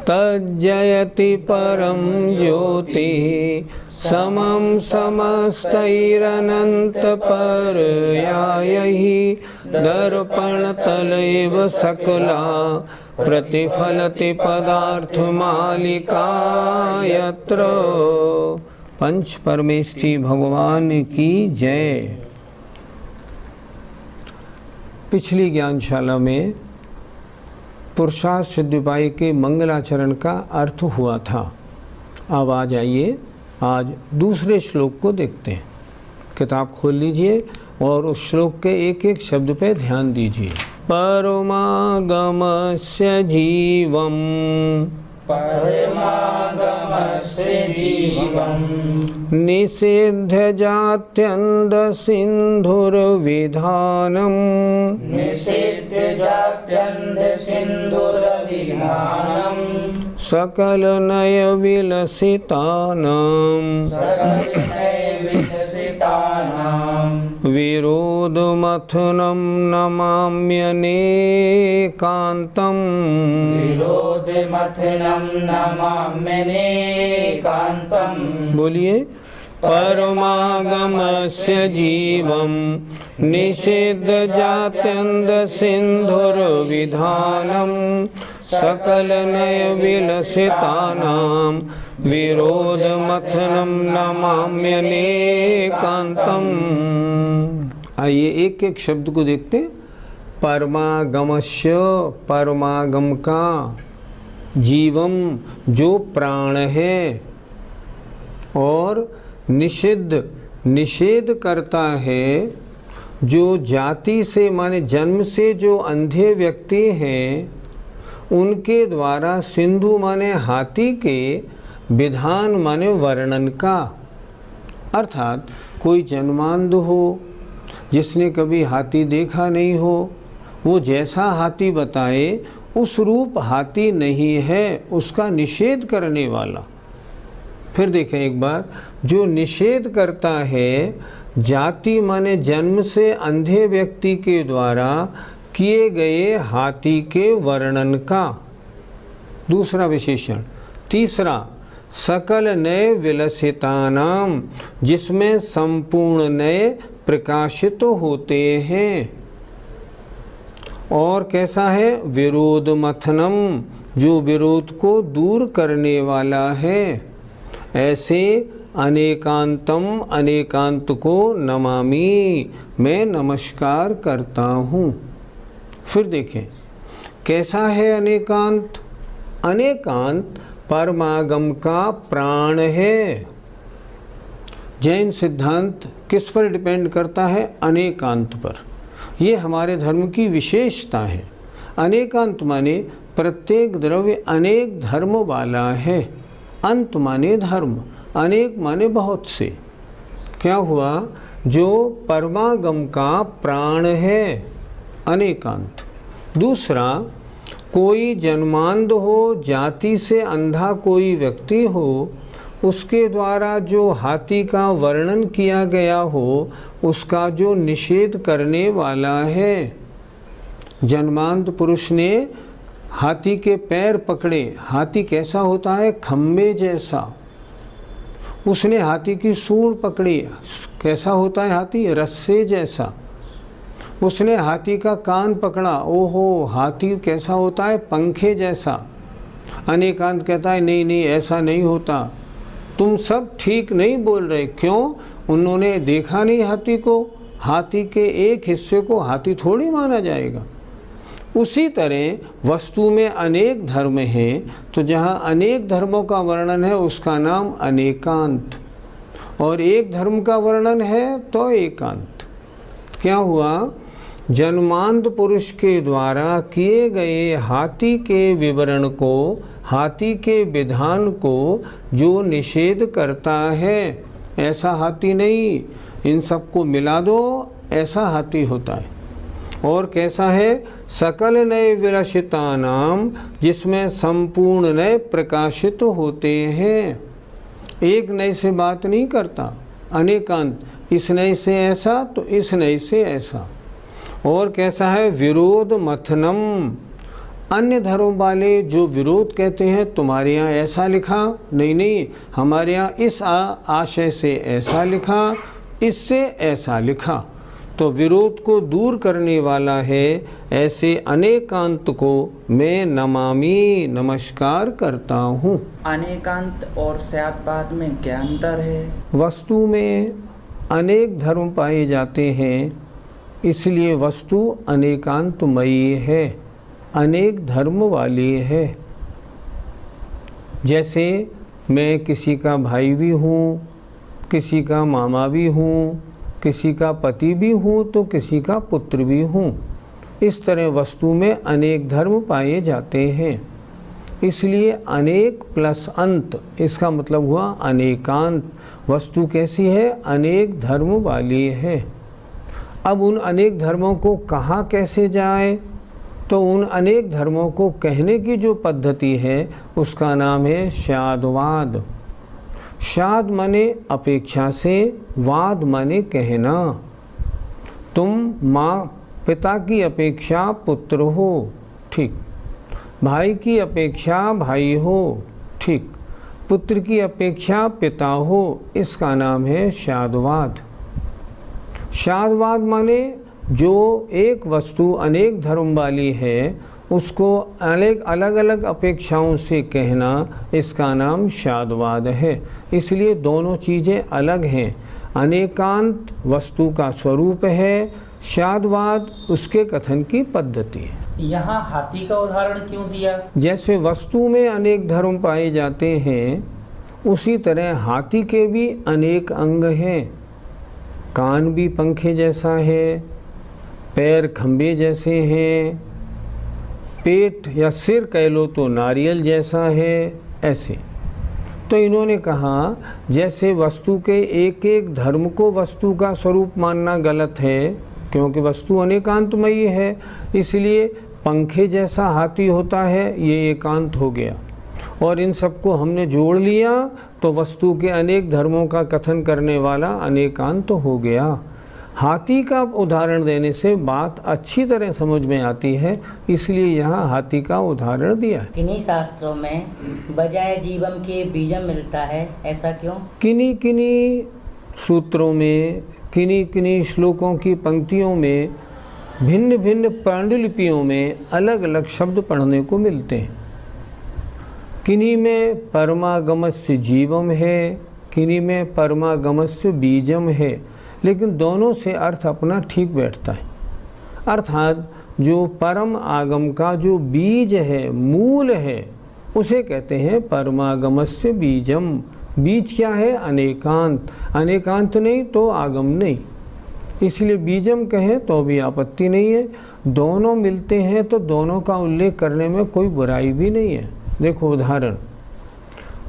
तज्जयति परं ज्योति समं समस्तैरनन्तपर्यायैः दर्पणतलैव सकला प्रतिफलति पदार्थमालिका यत्र। पंच परमेष्ठी भगवान की जय। पिछली ज्ञानशाला में पुरुषार्थ सिद्धि उपाय के मंगलाचरण का अर्थ हुआ था। अब आ जाइए, आज दूसरे श्लोक को देखते हैं। किताब खोल लीजिए और उस श्लोक के एक एक शब्द पे ध्यान दीजिए। परमागमस्य जीवम् परमागमस्य जीवम् निषिध्य जात्यन्ध सिन्धुर्विधानम् निषिध्य जात्यन्ध सिन्धुर्विधानम् सकलनय विलसितानाम् विरोधमथनं नमाम्यनेकान्तम् विरोधमथनं नमाम्यनेकान्तम्। बोलिए। परमागमस्य जीवम् निषिद्ध जात्यन्ध सिन्धुर्विधानम् सकलनय विलसितानां विरोधमथनं नमाम्यनेकान्तम्। आइए एक एक शब्द को देखते। परमागमस्य, परमागम का, जीवम जो प्राण है, और निषिद्ध निषेध करता है, जो जाति से माने जन्म से जो अंधे व्यक्ति हैं उनके द्वारा सिंधु माने हाथी के विधान माने वर्णन का। अर्थात कोई जन्मांध हो जिसने कभी हाथी देखा नहीं हो, वो जैसा हाथी बताए उस रूप हाथी नहीं है, उसका निषेध करने वाला। फिर देखें एक बार, जो निषेध करता है जाति माने जन्म से अंधे व्यक्ति के द्वारा किए गए हाथी के वर्णन का। दूसरा विशेषण। तीसरा, सकल नए विलसितानाम, जिसमें संपूर्ण नए प्रकाशित होते हैं। और कैसा है? विरोध मथनम, जो विरोध को दूर करने वाला है। ऐसे अनेकांतम, अनेकांत को नमामि, मैं नमस्कार करता हूँ। फिर देखें कैसा है अनेकांत। अनेकांत परमागम का प्राण है। जैन सिद्धांत किस पर डिपेंड करता है? अनेकांत पर। ये हमारे धर्म की विशेषता है। अनेकांत माने प्रत्येक द्रव्य अनेक धर्म वाला है। अंत माने धर्म, अनेक माने बहुत से। क्या हुआ? जो परमागम का प्राण है, अनेकांत। दूसरा, कोई जन्मांध हो, जाति से अंधा कोई व्यक्ति हो, उसके द्वारा जो हाथी का वर्णन किया गया हो उसका जो निषेध करने वाला है। जन्मांध पुरुष ने हाथी के पैर पकड़े। हाथी कैसा होता है? खम्बे जैसा। उसने हाथी की सूंड पकड़ी। कैसा होता है हाथी? रस्से जैसा। उसने हाथी का कान पकड़ा। ओहो, हाथी कैसा होता है? पंखे जैसा। अनेकांत कहता है नहीं नहीं, ऐसा नहीं होता, तुम सब ठीक नहीं बोल रहे। क्यों? उन्होंने देखा नहीं हाथी को। हाथी के एक हिस्से को हाथी थोड़ी माना जाएगा। उसी तरह वस्तु में अनेक धर्म हैं, तो जहाँ अनेक धर्मों का वर्णन है उसका नाम अनेकांत, और एक धर्म का वर्णन है तो एकांत। क्या हुआ? जन्मांध पुरुष के द्वारा किए गए हाथी के विवरण को, हाथी के विधान को जो निषेध करता है, ऐसा हाथी नहीं, इन सबको मिला दो, ऐसा हाथी होता है। और कैसा है? सकल नए विलसिता नाम, जिसमें संपूर्ण नए प्रकाशित होते हैं। एक नए से बात नहीं करता, अनेकांत, इस नए से ऐसा तो इस नए से ऐसा। और कैसा है? विरोध मथनम, अन्य धर्म वाले जो विरोध कहते हैं, तुम्हारे यहाँ ऐसा लिखा, नहीं, हमारे यहाँ इस आशय से ऐसा लिखा, इससे ऐसा लिखा, तो विरोध को दूर करने वाला है। ऐसे अनेकांत को मैं नमामि, नमस्कार करता हूँ। अनेकांत और स्याद्वाद में क्या अंतर है? वस्तु में अनेक धर्म पाए जाते हैं, इसलिए वस्तु अनेकांतमयी है, अनेक धर्म वाली है। जैसे मैं किसी का भाई भी हूँ, किसी का मामा भी हूँ, किसी का पति भी हूँ, तो किसी का पुत्र भी हूँ। इस तरह वस्तु में अनेक धर्म पाए जाते हैं, इसलिए अनेक प्लस अंत, इसका मतलब हुआ अनेकांत। वस्तु कैसी है? अनेक धर्म वाली है। अब उन अनेक धर्मों को कहा कैसे जाए? तो उन अनेक धर्मों को कहने की जो पद्धति है, उसका नाम है शादवाद। शाद माने अपेक्षा से, वाद माने कहना। तुम माँ पिता की अपेक्षा पुत्र हो, ठीक। भाई की अपेक्षा भाई हो, ठीक। पुत्र की अपेक्षा पिता हो, इसका नाम है शादवाद। शादवाद माने जो एक वस्तु अनेक धर्म वाली है, उसको अलग अलग अपेक्षाओं से कहना, इसका नाम शादवाद है। इसलिए दोनों चीज़ें अलग हैं। अनेकांत वस्तु का स्वरूप है, शादवाद उसके कथन की पद्धति है। यहाँ हाथी का उदाहरण क्यों दिया? जैसे वस्तु में अनेक धर्म पाए जाते हैं, उसी तरह हाथी के भी अनेक अंग हैं। कान भी पंखे जैसा है, पैर खंबे जैसे हैं, पेट या सिर कह लो तो नारियल जैसा है, ऐसे। तो इन्होंने कहा जैसे वस्तु के एक एक धर्म को वस्तु का स्वरूप मानना गलत है, क्योंकि वस्तु अनेकांतमयी है, इसलिए पंखे जैसा हाथी होता है, ये एकांत हो गया। और इन सबको हमने जोड़ लिया तो वस्तु के अनेक धर्मों का कथन करने वाला अनेकांत हो गया। हाथी का उदाहरण देने से बात अच्छी तरह समझ में आती है, इसलिए यहाँ हाथी का उदाहरण दिया है। किन्हीं शास्त्रों में बजाय जीवम के बीजम मिलता है, ऐसा क्यों? किन्हीं सूत्रों में, किन्हीं श्लोकों की पंक्तियों में, भिन्न भिन्न पांडुलिपियों में अलग अलग शब्द पढ़ने को मिलते हैं। किन्हीं में परमागमस्य जीवम है, किन्हीं में परमागमस्य बीजम है, लेकिन दोनों से अर्थ अपना ठीक बैठता है। अर्थात जो परम आगम का जो बीज है, मूल है, उसे कहते हैं परमागमस्य बीजम। बीज क्या है? अनेकांत। अनेकांत नहीं तो आगम नहीं, इसलिए बीजम कहें तो भी आपत्ति नहीं है। दोनों मिलते हैं तो दोनों का उल्लेख करने में कोई बुराई भी नहीं है। देखो उदाहरण,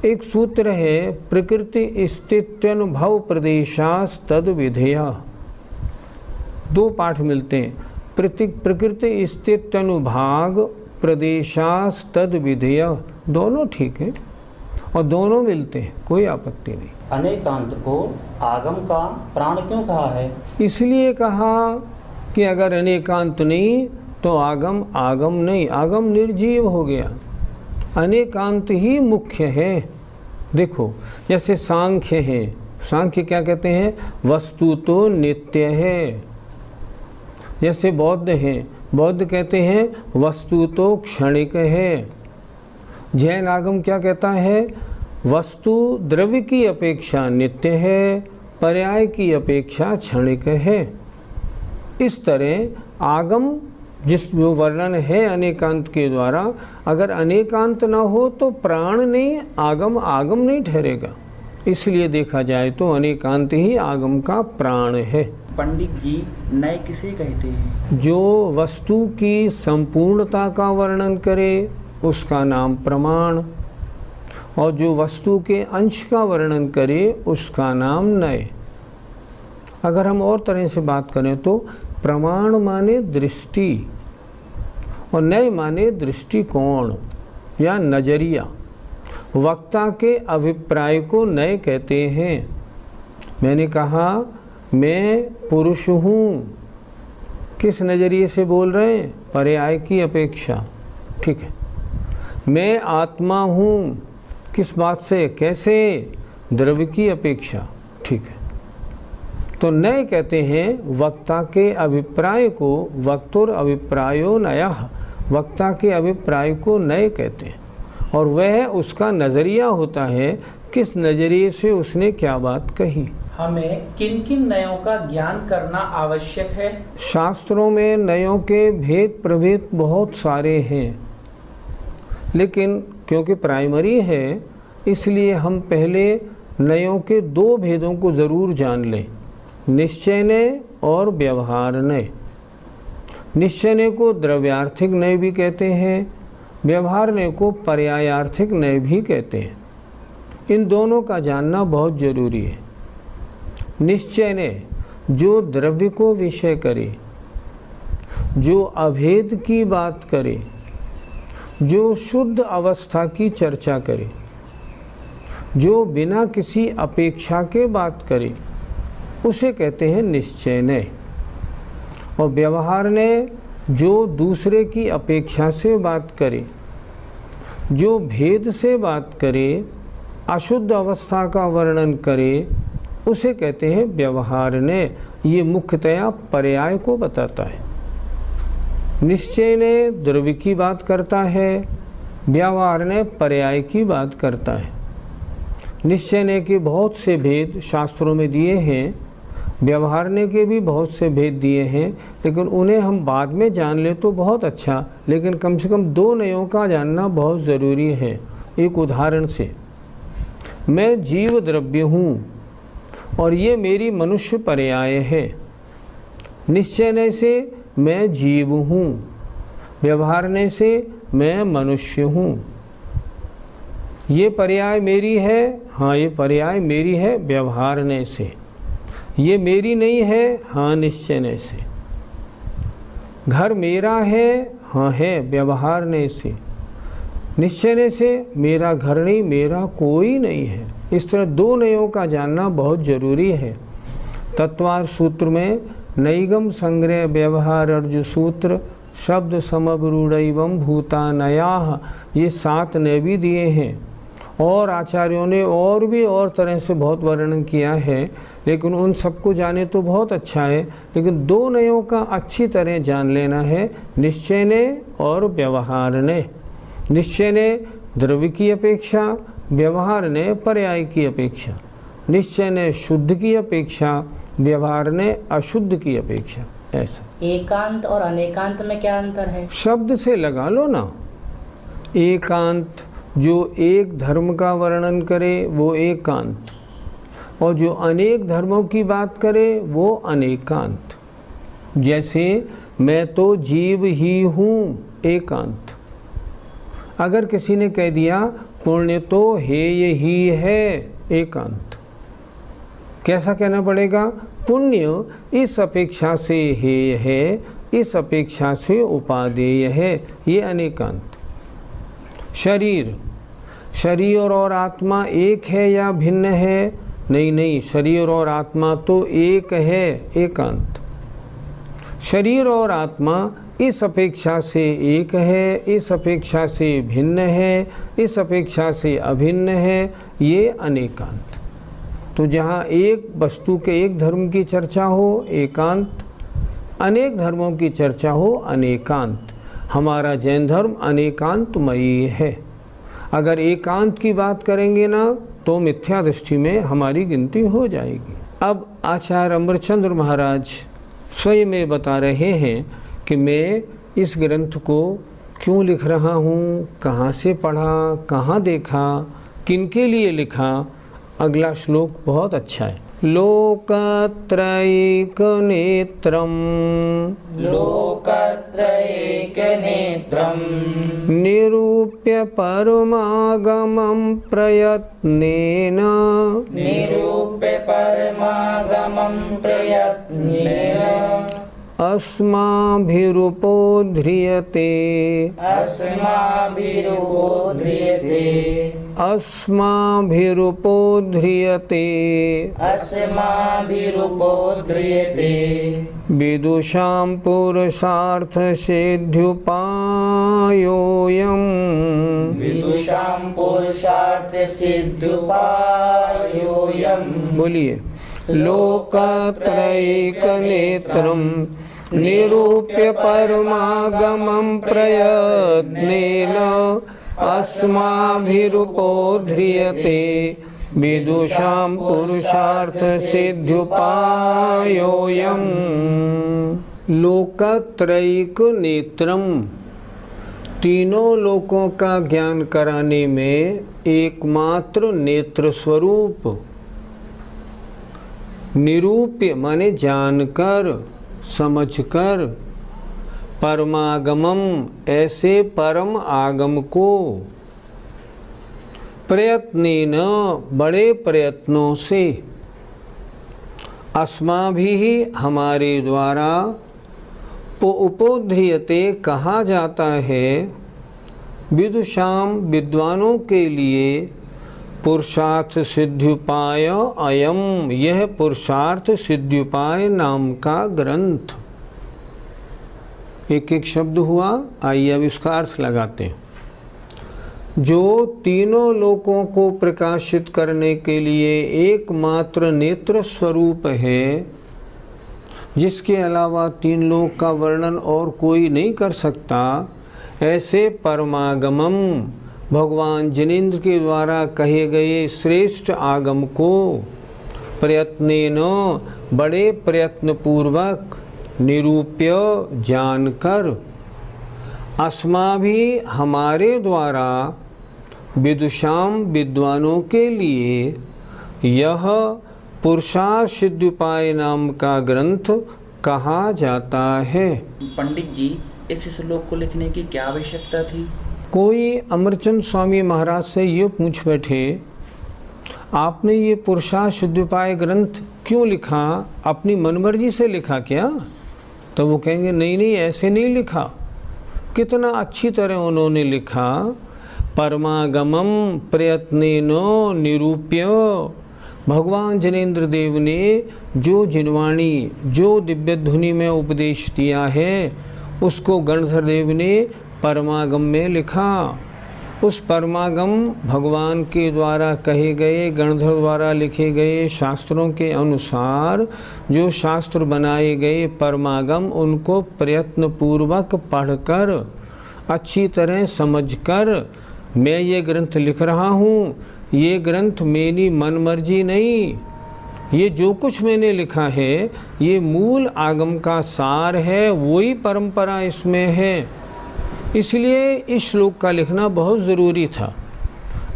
एक सूत्र है प्रकृति स्थित्यनुभव प्रदेशास तद विधेय। दो पाठ मिलते हैं, प्रकृति स्थित्यनुभाग प्रदेशास तद विधेय, दोनों ठीक है और दोनों मिलते हैं, कोई आपत्ति नहीं। अनेकांत को आगम का प्राण क्यों कहा है? इसलिए कहा कि अगर अनेकांत नहीं तो आगम आगम नहीं, आगम निर्जीव हो गया, अनेकांत ही मुख्य है। देखो जैसे सांख्य है, सांख्य क्या कहते हैं? वस्तु तो नित्य है। जैसे बौद्ध हैं, बौद्ध कहते हैं वस्तु तो क्षणिक है। जैन आगम क्या कहता है? वस्तु द्रव्य की अपेक्षा नित्य है, पर्याय की अपेक्षा क्षणिक है। इस तरह आगम जिस जो वर्णन है अनेकांत के द्वारा, अगर अनेकांत न हो तो प्राण नहीं, आगम आगम नहीं ठहरेगा। इसलिए देखा जाए तो अनेकांत ही आगम का प्राण है। पंडित जी नय किसे कहते हैं? जो वस्तु की संपूर्णता का वर्णन करे उसका नाम प्रमाण, और जो वस्तु के अंश का वर्णन करे उसका नाम नय। अगर हम और तरह से बात करें तो प्रमाण माने दृष्टि और नय माने दृष्टिकोण या नजरिया। वक्ता के अभिप्राय को नय कहते हैं। मैंने कहा मैं पुरुष हूँ, किस नज़रिए से बोल रहे हैं? पर्याय की अपेक्षा, ठीक है। मैं आत्मा हूँ, किस बात से, कैसे? द्रव्य की अपेक्षा, ठीक है। तो नय कहते हैं वक्ता के अभिप्राय को, वक्तुर अभिप्रायो नयः, वक्ता के अभिप्राय को नय कहते हैं, और वह उसका नज़रिया होता है, किस नज़रिए से उसने क्या बात कही। हमें किन किन नयों का ज्ञान करना आवश्यक है? शास्त्रों में नयों के भेद प्रभेद बहुत सारे हैं, लेकिन क्योंकि प्राइमरी है इसलिए हम पहले नयों के दो भेदों को ज़रूर जान लें, निश्चय नय और व्यवहार नय। निश्चय नय को द्रव्यार्थिक नय भी कहते हैं, व्यवहार नय को पर्यायार्थिक नय भी कहते हैं। इन दोनों का जानना बहुत ज़रूरी है। निश्चय नय जो द्रव्य को विषय करे, जो अभेद की बात करे, जो शुद्ध अवस्था की चर्चा करे, जो बिना किसी अपेक्षा के बात करे, उसे कहते हैं निश्चय नय। और व्यवहार नय जो दूसरे की अपेक्षा से बात करे, जो भेद से बात करे, अशुद्ध अवस्था का वर्णन करे, उसे कहते हैं व्यवहार नय। ये मुख्यतया पर्याय को बताता है। निश्चय नय द्रव्य की बात करता है, व्यवहार नय पर्याय की बात करता है। निश्चय नय के बहुत से भेद शास्त्रों में दिए हैं, व्यवहार नय के भी बहुत से भेद दिए हैं, लेकिन उन्हें हम बाद में जान लें तो बहुत अच्छा, लेकिन कम से कम दो नयों का जानना बहुत ज़रूरी है। एक उदाहरण से, मैं जीव द्रव्य हूँ और ये मेरी मनुष्य पर्याय है। निश्चय नय से मैं जीव हूँ, व्यवहार नय से मैं मनुष्य हूँ। ये पर्याय मेरी है, हाँ ये पर्याय मेरी है व्यवहार नय से। ये मेरी नहीं है, हाँ निश्चय नय से। घर मेरा है, हाँ है व्यवहार नय से। निश्चय नय से मेरा घर नहीं, मेरा कोई नहीं है। इस तरह दो नयों का जानना बहुत ज़रूरी है। तत्वार सूत्र में नैगम संग्रह व्यवहार अर्ज सूत्र शब्द समरूढ़ैवम भूता नयाः, ये 7 नय भी दिए हैं, और आचार्यों ने और भी और तरह से बहुत वर्णन किया है, लेकिन उन सबको जाने तो बहुत अच्छा है, लेकिन दो नयों का अच्छी तरह जान लेना है, निश्चय नय और व्यवहार नय। निश्चय नय द्रव्य की अपेक्षा, व्यवहार नय पर्याय की अपेक्षा। निश्चय नय शुद्ध की अपेक्षा, व्यवहार नय अशुद्ध की अपेक्षा। ऐसा एकांत और अनेकांत में क्या अंतर है? शब्द से लगा लो ना। एकांत जो एक धर्म का वर्णन करे वो एकांत, और जो अनेक धर्मों की बात करे वो अनेकांत। जैसे मैं तो जीव ही हूँ, एकांत। अगर किसी ने कह दिया पुण्य तो हेय ही है, एकांत। कैसा कहना पड़ेगा? पुण्य इस अपेक्षा से हेय है, इस अपेक्षा से उपादेय है, ये अनेकांत। शरीर और आत्मा एक है या भिन्न है? नहीं, शरीर और आत्मा तो एक है, एकांत। शरीर और आत्मा इस अपेक्षा से एक है, इस अपेक्षा से भिन्न है, इस अपेक्षा से अभिन्न है, ये अनेकांत। तो जहाँ एक वस्तु के एक धर्म की चर्चा हो एकांत, अनेक धर्मों की चर्चा हो अनेकांत। हमारा जैन धर्म अनेकांतमयी है। अगर एकांत की बात करेंगे ना तो मिथ्या दृष्टि में हमारी गिनती हो जाएगी। अब आचार्य अमरचंद्र महाराज स्वयं में बता रहे हैं कि मैं इस ग्रंथ को क्यों लिख रहा हूँ, कहाँ से पढ़ा, कहाँ देखा, किनके लिए लिखा। अगला श्लोक बहुत अच्छा है। लोकत्रैकनेत्रम् लोकत्रैकनेत्रम् निरूप्य परमागमं प्रयत्नेन निरूप्य परमागमं प्रयत्नेन अस्माभिरुपोध्रियते अस्माभिरुपोध्रियते अस्माभिरुपोध्रियते अस्माभिरुपोध्रियते विदुषां पुरुषार्थसिद्ध्युपायोऽयम् विदुषां पुरुषार्थसिद्ध्युपायोऽयम्। बोलिए। लोकत्रैकनेत्रम् निरूप्य परमागमं प्रयत्नेन अस्माभिरुपोध्रियते विदुषां पुरुषार्थसिद्ध्युपायोऽयम्। लोकत्रैकनेत्रम्, तीनों लोकों का ज्ञान कराने में एकमात्र नेत्र स्वरूप। निरूप्य माने जानकर, समझकर, परमागमम ऐसे परम आगम को, प्रयत्नेन बड़े प्रयत्नों से, अस्माभिः हमारे द्वारा, उपोध्रियते कहा जाता है, विदुषाम विद्वानों के लिए, पुरुषार्थ सिद्ध्युपाय अयम यह पुरुषार्थ सिद्ध्युपाय नाम का ग्रंथ। एक एक शब्द हुआ, आइए अब इसका अर्थ लगाते हैं। जो तीनों लोकों को प्रकाशित करने के लिए एकमात्र नेत्र स्वरूप है, जिसके अलावा तीन लोक का वर्णन और कोई नहीं कर सकता, ऐसे परमागमम भगवान जिनेंद्र के द्वारा कहे गए श्रेष्ठ आगम को प्रयत्नेन बड़े प्रयत्न पूर्वक निरूप्य जानकर, अस्माभि हमारे द्वारा, विदुषाम विद्वानों के लिए यह पुरुषार्थ सिद्ध्युपाय नाम का ग्रंथ कहा जाता है। पंडित जी, इस श्लोक को लिखने की क्या आवश्यकता थी? कोई अमरचंद स्वामी महाराज से ये पूछ बैठे, आपने ये पुरुषार्थ सिद्ध्युपाय ग्रंथ क्यों लिखा? अपनी मनमर्जी से लिखा क्या? तो वो कहेंगे नहीं नहीं, ऐसे नहीं लिखा। कितना अच्छी तरह उन्होंने लिखा, परमागमम प्रयत्नेनो निरूप्य। भगवान जिनेंद्र देव ने जो जिनवाणी, जो दिव्य धुनि में उपदेश दिया है, उसको गणधर देव ने परमागम में लिखा। उस परमागम भगवान के द्वारा कहे गए, गणधर द्वारा लिखे गए शास्त्रों के अनुसार जो शास्त्र बनाए गए परमागम, उनको प्रयत्न पूर्वक पढ़कर, अच्छी तरह समझकर मैं ये ग्रंथ लिख रहा हूँ। ये ग्रंथ मेरी मनमर्जी नहीं, ये जो कुछ मैंने लिखा है ये मूल आगम का सार है, वही परंपरा इसमें है। इसलिए इस श्लोक का लिखना बहुत ज़रूरी था।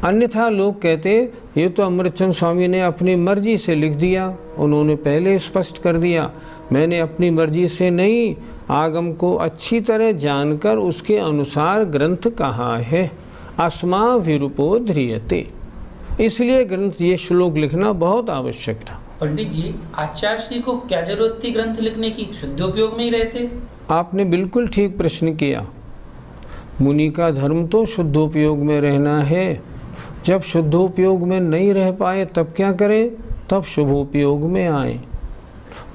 अन्यथा लोग कहते ये तो अमृतचंद स्वामी ने अपनी मर्जी से लिख दिया। उन्होंने पहले स्पष्ट कर दिया, मैंने अपनी मर्जी से नहीं, आगम को अच्छी तरह जानकर उसके अनुसार ग्रंथ कहा है। अस्माभिरुपोध्रियते, इसलिए ग्रंथ ये श्लोक लिखना बहुत आवश्यक था। पंडित जी, आचार्य श्री को क्या जरूरत थी ग्रंथ लिखने की? शुद्धोपयोग में ही रहते। आपने बिल्कुल ठीक प्रश्न किया। मुनि का धर्म तो शुद्धोपयोग में रहना है। जब शुद्धोपयोग में नहीं रह पाए तब क्या करें? तब शुभोपयोग में आए।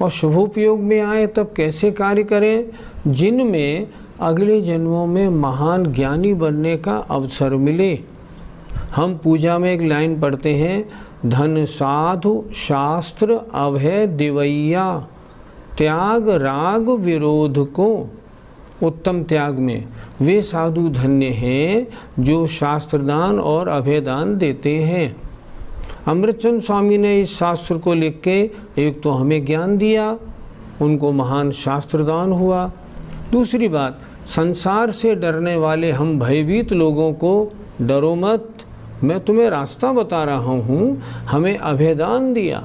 और शुभोपयोग में आए तब कैसे कार्य करें? जिनमें अगले जन्मों में महान ज्ञानी बनने का अवसर मिले। हम पूजा में एक लाइन पढ़ते हैं, धन साधु शास्त्र अभय दिवैया, त्याग राग विरोध को। उत्तम त्याग में वे साधु धन्य हैं जो शास्त्रदान और अभयदान देते हैं। अमृतचंद स्वामी ने इस शास्त्र को लिख के एक तो हमें ज्ञान दिया, उनको महान शास्त्रदान हुआ। दूसरी बात, संसार से डरने वाले हम भयभीत लोगों को डरो मत, मैं तुम्हें रास्ता बता रहा हूँ, हमें अभयदान दिया।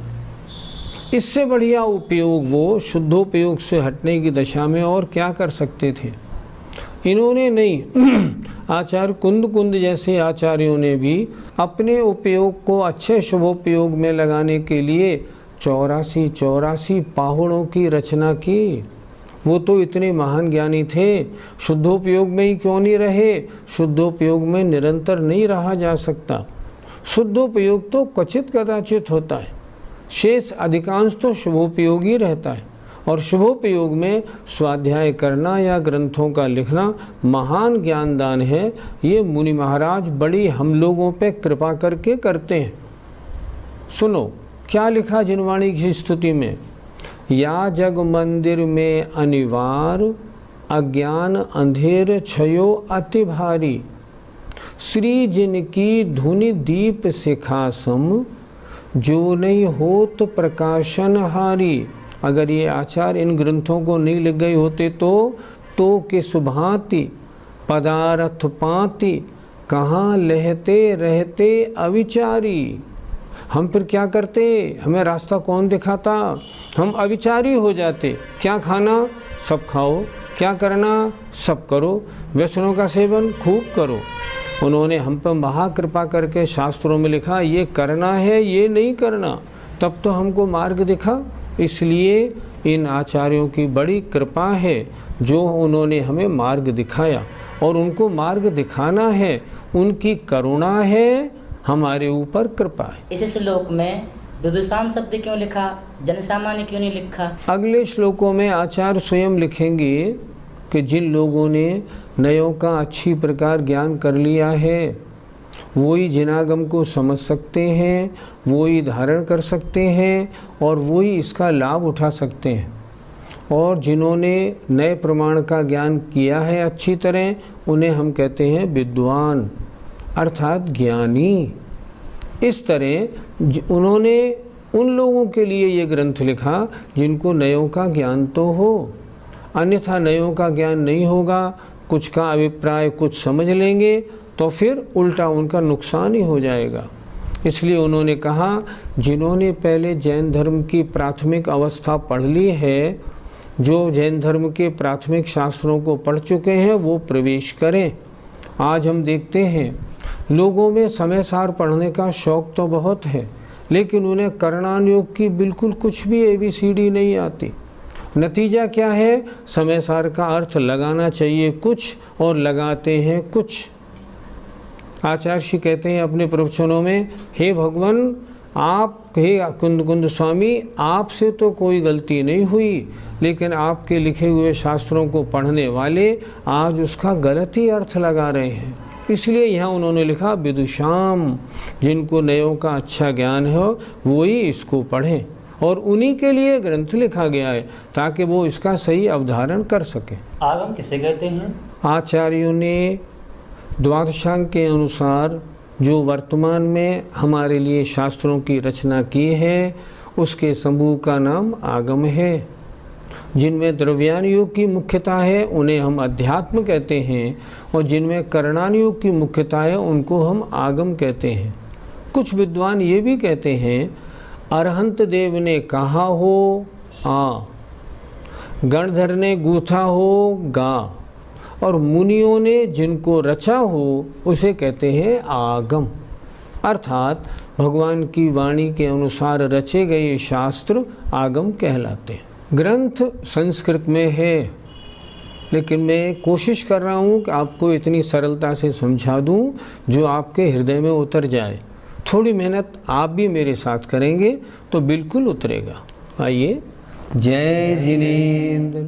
इससे बढ़िया उपयोग वो शुद्धोपयोग से हटने की दशा में और क्या कर सकते थे। इन्होंने नहीं आचार्य कुंद जैसे आचार्यों ने भी अपने उपयोग को अच्छे शुभोपयोग में लगाने के लिए 84 पाहुड़ों की रचना की। वो तो इतने महान ज्ञानी थे, शुद्धोपयोग में ही क्यों नहीं रहे। शुद्धोपयोग में निरंतर नहीं रहा जा सकता। शुद्धोपयोग तो क्वचित कदाचित होता है, शेष अधिकांश तो शुभोपयोगी रहता है। और शुभोपयोग में स्वाध्याय करना या ग्रंथों का लिखना महान ज्ञानदान है। ये मुनि महाराज बड़ी हम लोगों पे कृपा करके करते हैं। सुनो क्या लिखा जिनवाणी की स्तुति में, या जग मंदिर में अनिवार अज्ञान अंधेर छयो अति भारी, श्री जिनकी धुनि दीप सिखासम जो नहीं होत प्रकाशन हारी। अगर ये आचार्य इन ग्रंथों को नहीं लिख गए होते तो किस भांति पदार्थ पाती कहाँ लहते रहते अविचारी। हम फिर क्या करते, हमें रास्ता कौन दिखाता, हम अविचारी हो जाते। क्या खाना सब खाओ, क्या करना सब करो, व्यसनों का सेवन खूब करो। उन्होंने हम पर महाकृपा करके शास्त्रों में लिखा ये करना है ये नहीं करना, तब तो हमको मार्ग दिखा। इसलिए इन आचार्यों की बड़ी कृपा है जो उन्होंने हमें मार्ग दिखाया, और उनको मार्ग दिखाना है, उनकी करुणा है, हमारे ऊपर कृपा है। इस श्लोक में विदुषाम शब्द क्यों लिखा, जनसामान्य क्यों नहीं लिखा? अगले श्लोकों में आचार्य स्वयं लिखेंगे कि जिन लोगों ने नयों का अच्छी प्रकार ज्ञान कर लिया है वही जिनागम को समझ सकते हैं, वही धारण कर सकते हैं और वही इसका लाभ उठा सकते हैं। और जिन्होंने नए प्रमाण का ज्ञान किया है अच्छी तरह, उन्हें हम कहते हैं विद्वान अर्थात ज्ञानी। इस तरह उन्होंने उन लोगों के लिए ये ग्रंथ लिखा जिनको नयों का ज्ञान तो हो, अन्यथा नयों का ज्ञान नहीं होगा, कुछ का अभिप्राय कुछ समझ लेंगे तो फिर उल्टा उनका नुकसान ही हो जाएगा। इसलिए उन्होंने कहा जिन्होंने पहले जैन धर्म की प्राथमिक अवस्था पढ़ ली है, जो जैन धर्म के प्राथमिक शास्त्रों को पढ़ चुके हैं वो प्रवेश करें। आज हम देखते हैं लोगों में समय सार पढ़ने का शौक़ तो बहुत है, लेकिन उन्हें करणान योग की बिल्कुल कुछ भी ABCD नहीं आती। नतीजा क्या है, समय सार का अर्थ लगाना चाहिए कुछ और लगाते हैं कुछ। आचार्य श्री कहते हैं अपने प्रवचनों में, हे भगवान आप, हे कुंद स्वामी, आपसे तो कोई गलती नहीं हुई, लेकिन आपके लिखे हुए शास्त्रों को पढ़ने वाले आज उसका गलत ही अर्थ लगा रहे हैं। इसलिए यहाँ उन्होंने लिखा विदुषाम, जिनको नयों का अच्छा ज्ञान है वही इसको पढ़ें, और उन्हीं के लिए ग्रंथ लिखा गया है ताकि वो इसका सही अवधारण कर सकें। आगम किसे कहते हैं? आचार्यों ने द्वादशांग के अनुसार जो वर्तमान में हमारे लिए शास्त्रों की रचना की है उसके समूह का नाम आगम है। जिनमें द्रव्यान योग की मुख्यता है उन्हें हम अध्यात्म कहते हैं, और जिनमें करणान योग की मुख्यता है उनको हम आगम कहते हैं। कुछ विद्वान ये भी कहते हैं अरहंत देव ने कहा हो आ, गणधर ने गूथा हो गा, और मुनियों ने जिनको रचा हो उसे कहते हैं आगम। अर्थात भगवान की वाणी के अनुसार रचे गए शास्त्र आगम कहलाते हैं। ग्रंथ संस्कृत में है, लेकिन मैं कोशिश कर रहा हूँ कि आपको इतनी सरलता से समझा दूँ जो आपके हृदय में उतर जाए। थोड़ी मेहनत आप भी मेरे साथ करेंगे तो बिल्कुल उतरेगा। आइए, जय जिनेंद्र।